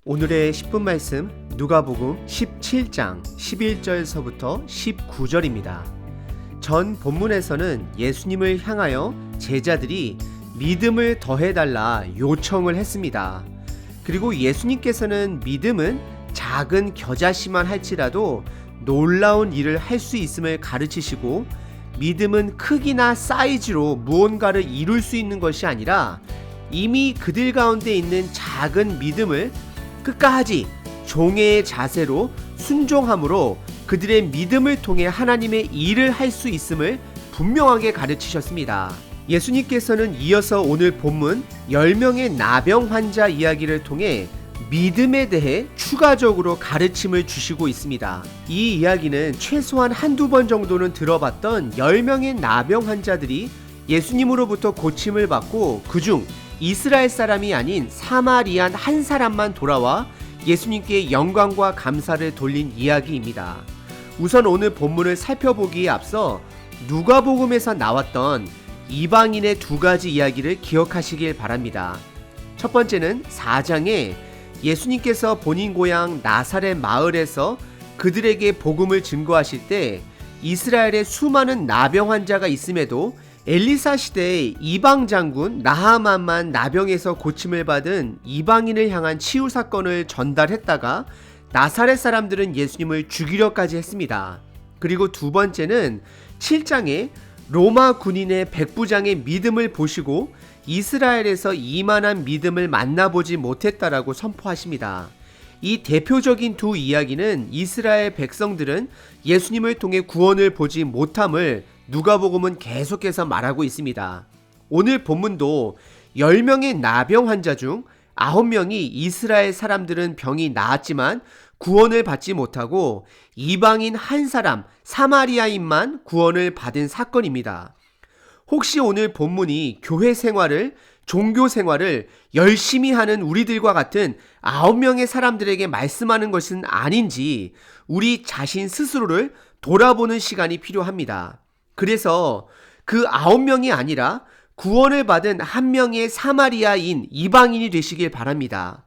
오늘의 10분 말씀 누가복음 17장 11절서부터 19절입니다. 전 본문에서는 예수님을 향하여 제자들이 믿음을 더해달라 요청을 했습니다. 그리고 예수님께서는 믿음은 작은 겨자씨만 할지라도 놀라운 일을 할 수 있음을 가르치시고, 믿음은 크기나 사이즈로 무언가를 이룰 수 있는 것이 아니라 이미 그들 가운데 있는 작은 믿음을 끝까지 종의 자세로 순종함으로 그들의 믿음을 통해 하나님의 일을 할 수 있음을 분명하게 가르치셨습니다. 예수님께서는 이어서 오늘 본문 10명의 나병 환자 이야기를 통해 믿음에 대해 추가적으로 가르침을 주시고 있습니다. 이 이야기는 최소한 한두 번 정도는 들어봤던 10명의 나병 환자들이 예수님으로부터 고침을 받고 그중 이스라엘 사람이 아닌 사마리안 한 사람만 돌아와 예수님께 영광과 감사를 돌린 이야기입니다. 우선 오늘 본문을 살펴보기에 앞서 누가복음에서 나왔던 이방인의 두 가지 이야기를 기억하시길 바랍니다. 첫 번째는 4장에 예수님께서 본인 고향 나사렛 마을에서 그들에게 복음을 증거하실 때 이스라엘에 수많은 나병 환자가 있음에도 엘리사 시대의 이방 장군 나하만만 나병에서 고침을 받은 이방인을 향한 치유 사건을 전달했다가 나사렛 사람들은 예수님을 죽이려까지 했습니다. 그리고 두 번째는 7장에 로마 군인의 백부장의 믿음을 보시고 이스라엘에서 이만한 믿음을 만나보지 못했다라고 선포하십니다. 이 대표적인 두 이야기는 이스라엘 백성들은 예수님을 통해 구원을 보지 못함을 누가복음은 계속해서 말하고 있습니다. 오늘 본문도 10명의 나병 환자 중 9명이 이스라엘 사람들은 병이 나았지만 구원을 받지 못하고 이방인 한 사람 사마리아인만 구원을 받은 사건입니다. 혹시 오늘 본문이 교회 생활을, 종교 생활을 열심히 하는 우리들과 같은 9명의 사람들에게 말씀하는 것은 아닌지 우리 자신 스스로를 돌아보는 시간이 필요합니다. 그래서 그 9명이 아니라 구원을 받은 한 명의 사마리아인 이방인이 되시길 바랍니다.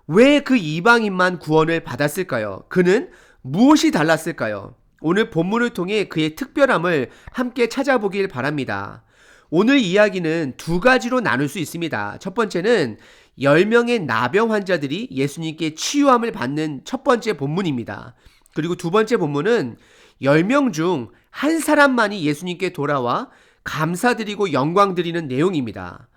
왜 그 이방인만 구원을 받았을까요? 그는 무엇이 달랐을까요? 오늘 본문을 통해 그의 특별함을 함께 찾아보길 바랍니다. 오늘 이야기는 두 가지로 나눌 수 있습니다. 첫 번째는 10명의 나병 환자들이 예수님께 치유함을 받는 첫 번째 본문입니다. 그리고 두 번째 본문은 10명 중 한 사람만이 예수님께 돌아와 감사드리고 영광드리는 내용입니다.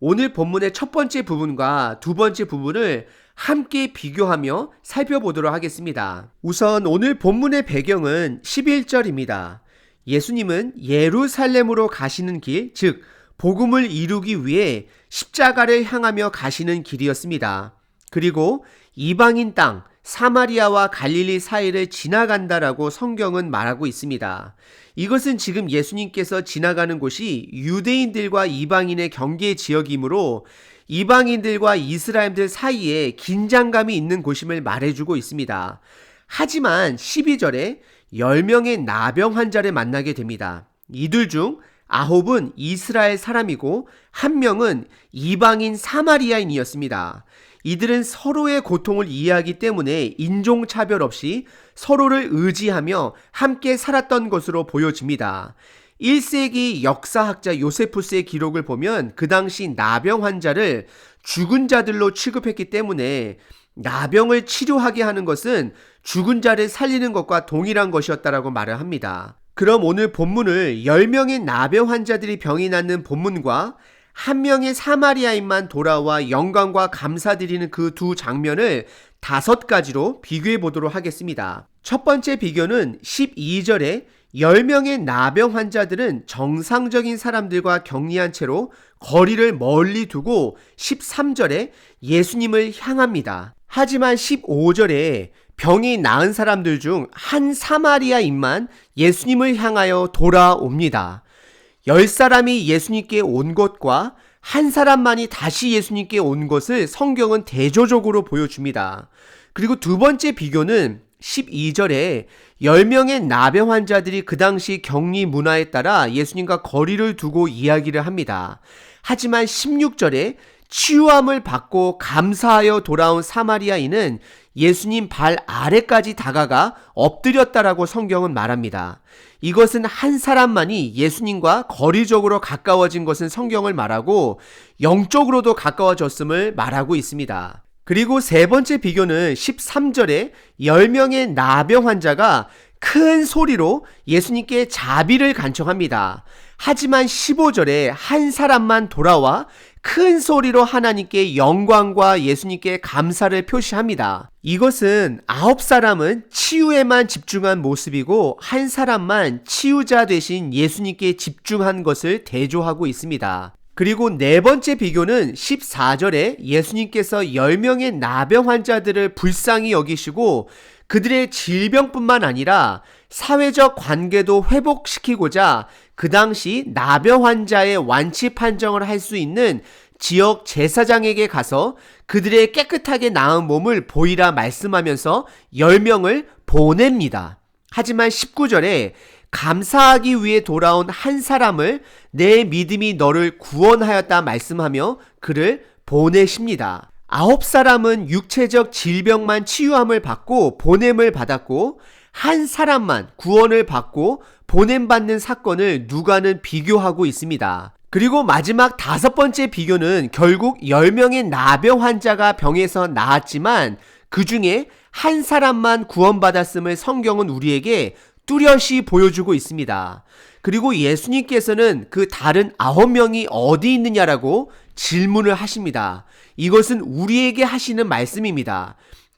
오늘 본문의 첫 번째 부분과 두 번째 부분을 함께 비교하며 살펴보도록 하겠습니다. 우선 오늘 본문의 배경은 11절입니다. 예수님은 예루살렘으로 가시는 길, 즉 복음을 이루기 위해 십자가를 향하며 가시는 길이었습니다. 그리고 이방인 땅 사마리아와 갈릴리 사이를 지나간다라고 성경은 말하고 있습니다. 이것은 지금 예수님께서 지나가는 곳이 유대인들과 이방인의 경계 지역이므로 이방인들과 이스라엘들 사이에 긴장감이 있는 곳임을 말해주고 있습니다. 하지만 12절에 10명의 나병 환자를 만나게 됩니다. 이들 중 9은 이스라엘 사람이고 1명은 이방인 사마리아인이었습니다. 이들은 서로의 고통을 이해하기 때문에 인종차별 없이 서로를 의지하며 함께 살았던 것으로 보여집니다. 1세기 역사학자 요세푸스의 기록을 보면 그 당시 나병 환자를 죽은 자들로 취급했기 때문에 나병을 치료하게 하는 것은 죽은 자를 살리는 것과 동일한 것이었다라고 말을 합니다. 그럼 오늘 본문을 10명의 나병 환자들이 병이 낫는 본문과 한 명의 사마리아인만 돌아와 영광과 감사드리는 그 두 장면을 5가지로 비교해 보도록 하겠습니다. 첫 번째 비교는 12절에 10명의 나병 환자들은 정상적인 사람들과 격리한 채로 거리를 멀리 두고 13절에 예수님을 향합니다. 하지만 15절에 병이 나은 사람들 중 한 사마리아인만 예수님을 향하여 돌아옵니다. 10사람이 예수님께 온 것과 한 사람만이 다시 예수님께 온 것을 성경은 대조적으로 보여줍니다. 그리고 두 번째 비교는 12절에 10명의 나병 환자들이 그 당시 격리 문화에 따라 예수님과 거리를 두고 이야기를 합니다. 하지만 16절에 치유함을 받고 감사하여 돌아온 사마리아인은 예수님 발 아래까지 다가가 엎드렸다라고 성경은 말합니다. 이것은 한 사람만이 예수님과 거리적으로 가까워진 것은 성경을 말하고 영적으로도 가까워졌음을 말하고 있습니다. 그리고 세 번째 비교는 13절에 10명의 나병 환자가 큰 소리로 예수님께 자비를 간청합니다. 하지만 15절에 한 사람만 돌아와 큰 소리로 하나님께 영광과 예수님께 감사를 표시합니다. 이것은 9사람은 치유에만 집중한 모습이고 한 사람만 치유자 되신 예수님께 집중한 것을 대조하고 있습니다. 그리고 네 번째 비교는 14절에 예수님께서 10명의 나병 환자들을 불쌍히 여기시고 그들의 질병뿐만 아니라 사회적 관계도 회복시키고자 그 당시 나병 환자의 완치 판정을 할 수 있는 지역 제사장에게 가서 그들의 깨끗하게 나은 몸을 보이라 말씀하면서 10명을 보냅니다. 하지만 19절에 감사하기 위해 돌아온 한 사람을 내 믿음이 너를 구원하였다 말씀하며 그를 보내십니다. 9사람은 육체적 질병만 치유함을 받고 보냄을 받았고 한 사람만 구원을 받고 보냄받는 사건을 누가는 비교하고 있습니다. 그리고 마지막 5번째 비교는 결국 10명의 나병 환자가 병에서 나았지만 그 중에 한 사람만 구원받았음을 성경은 우리에게 뚜렷이 보여주고 있습니다. 그리고 예수님께서는 그 다른 9명이 어디 있느냐라고 질문을 하십니다. 이것은 우리에게 하시는 말씀입니다.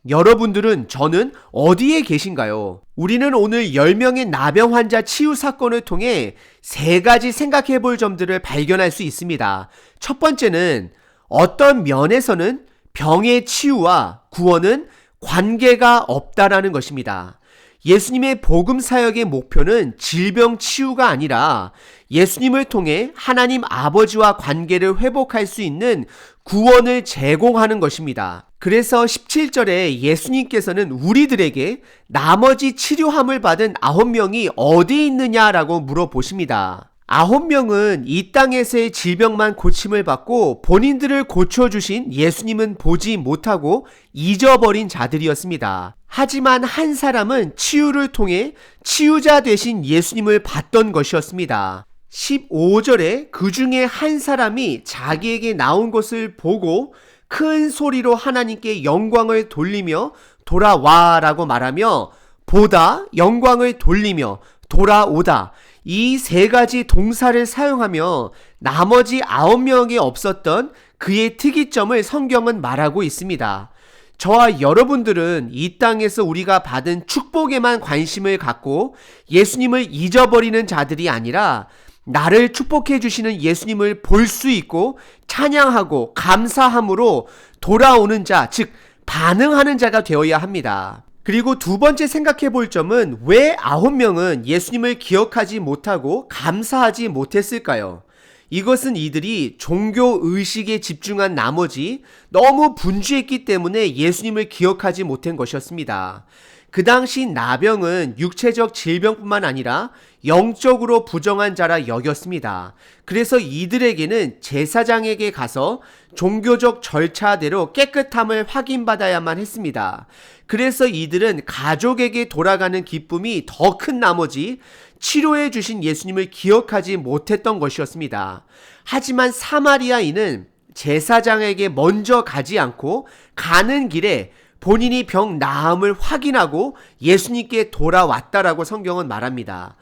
여러분들은 저는 어디에 계신가요? 우리는 오늘 10명의 나병 환자 치유 사건을 통해 3가지 생각해 볼 점들을 발견할 수 있습니다. 첫 번째는 어떤 면에서는 병의 치유와 구원은 관계가 없다라는 것입니다. 예수님의 복음 사역의 목표는 질병 치유가 아니라 예수님을 통해 하나님 아버지와 관계를 회복할 수 있는 구원을 제공하는 것입니다. 그래서 17절에 예수님께서는 우리들에게 나머지 치료함을 받은 9명이 어디 있느냐라고 물어보십니다. 9명은 이 땅에서의 질병만 고침을 받고 본인들을 고쳐주신 예수님은 보지 못하고 잊어버린 자들이었습니다. 하지만 한 사람은 치유를 통해 치유자 되신 예수님을 봤던 것이었습니다. 15절에 그 중에 한 사람이 자기에게 나온 것을 보고 큰 소리로 하나님께 영광을 돌리며 돌아와 라고 말하며 보다, 영광을 돌리며 돌아오다, 이 3가지 동사를 사용하며 나머지 9명에 없었던 그의 특이점을 성경은 말하고 있습니다. 저와 여러분들은 이 땅에서 우리가 받은 축복에만 관심을 갖고 예수님을 잊어버리는 자들이 아니라 나를 축복해 주시는 예수님을 볼 수 있고 찬양하고 감사함으로 돌아오는 자, 즉 반응하는 자가 되어야 합니다. 그리고 두 번째 생각해 볼 점은 왜 9명은 예수님을 기억하지 못하고 감사하지 못했을까요? 이것은 이들이 종교 의식에 집중한 나머지 너무 분주했기 때문에 예수님을 기억하지 못한 것이었습니다. 그 당시 나병은 육체적 질병뿐만 아니라 영적으로 부정한 자라 여겼습니다. 그래서 이들에게는 제사장에게 가서 종교적 절차대로 깨끗함을 확인받아야만 했습니다. 그래서 이들은 가족에게 돌아가는 기쁨이 더 큰 나머지 치료해 주신 예수님을 기억하지 못했던 것이었습니다. 하지만 사마리아인은 제사장에게 먼저 가지 않고 가는 길에 본인이 병 나음을 확인하고 예수님께 돌아왔다라고 성경은 말합니다.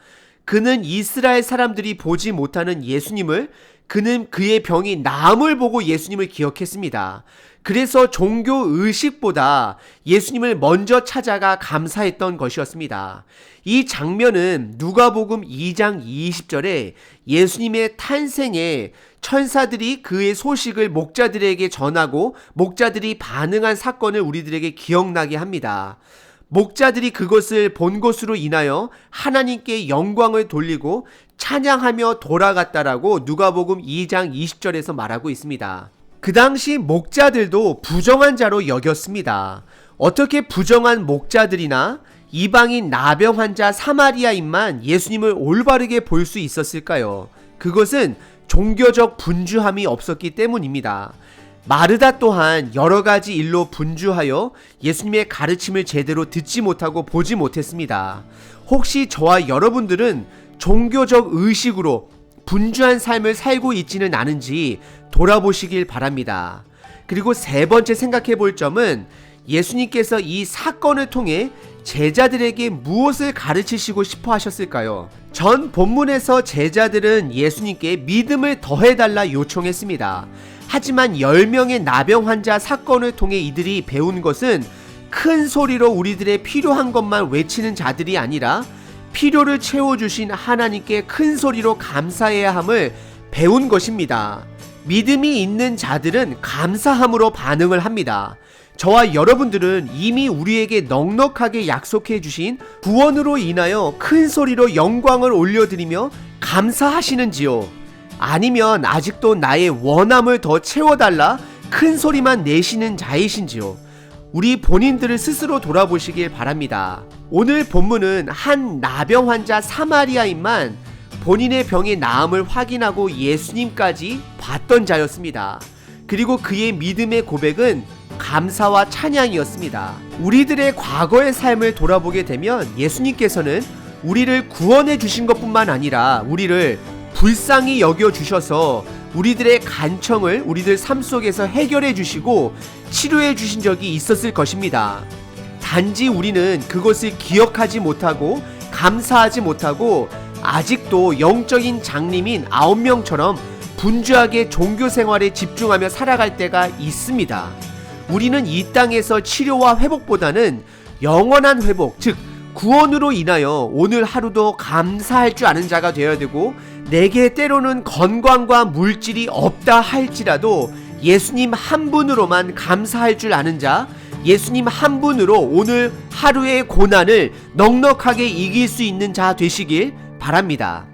그는 이스라엘 사람들이 보지 못하는 예수님을, 그는 그의 병이 나음을 보고 예수님을 기억했습니다. 그래서 종교 의식보다 예수님을 먼저 찾아가 감사했던 것이었습니다. 이 장면은 누가복음 2장 20절에 예수님의 탄생에 천사들이 그의 소식을 목자들에게 전하고 목자들이 반응한 사건을 우리들에게 기억나게 합니다. 목자들이 그것을 본 것으로 인하여 하나님께 영광을 돌리고 찬양하며 돌아갔다라고 누가복음 2장 20절에서 말하고 있습니다. 그 당시 목자들도 부정한 자로 여겼습니다. 어떻게 부정한 목자들이나 이방인 나병 환자 사마리아인만 예수님을 올바르게 볼 수 있었을까요? 그것은 종교적 분주함이 없었기 때문입니다. 마르다 또한 여러 가지 일로 분주하여 예수님의 가르침을 제대로 듣지 못하고 보지 못했습니다. 혹시 저와 여러분들은 종교적 의식으로 분주한 삶을 살고 있지는 않은지 돌아보시길 바랍니다. 그리고 세 번째 생각해 볼 점은 예수님께서 이 사건을 통해 제자들에게 무엇을 가르치시고 싶어 하셨을까요? 전 본문에서 제자들은 예수님께 믿음을 더해달라 요청했습니다. 하지만 10명의 나병 환자 사건을 통해 이들이 배운 것은 큰 소리로 우리들의 필요한 것만 외치는 자들이 아니라 필요를 채워주신 하나님께 큰 소리로 감사해야 함을 배운 것입니다. 믿음이 있는 자들은 감사함으로 반응을 합니다. 저와 여러분들은 이미 우리에게 넉넉하게 약속해 주신 구원으로 인하여 큰 소리로 영광을 올려드리며 감사하시는지요? 아니면 아직도 나의 원함을 더 채워달라 큰 소리만 내시는 자이신지요? 우리 본인들을 스스로 돌아보시길 바랍니다. 오늘 본문은 한 나병 환자 사마리아인만 본인의 병의 나음을 확인하고 예수님까지 봤던 자였습니다. 그리고 그의 믿음의 고백은 감사와 찬양이었습니다. 우리들의 과거의 삶을 돌아보게 되면 예수님께서는 우리를 구원해 주신 것뿐만 아니라 우리를 불쌍히 여겨 주셔서 우리들의 간청을 우리들 삶 속에서 해결해 주시고 치료해 주신 적이 있었을 것입니다. 단지 우리는 그것을 기억하지 못하고 감사하지 못하고 아직도 영적인 장님인 9명처럼 분주하게 종교 생활에 집중하며 살아갈 때가 있습니다. 우리는 이 땅에서 치료와 회복보다는 영원한 회복, 즉 구원으로 인하여 오늘 하루도 감사할 줄 아는 자가 되어야 되고, 내게 때로는 건강과 물질이 없다 할지라도 예수님 한 분으로만 감사할 줄 아는 자, 예수님 한 분으로 오늘 하루의 고난을 넉넉하게 이길 수 있는 자 되시길 바랍니다.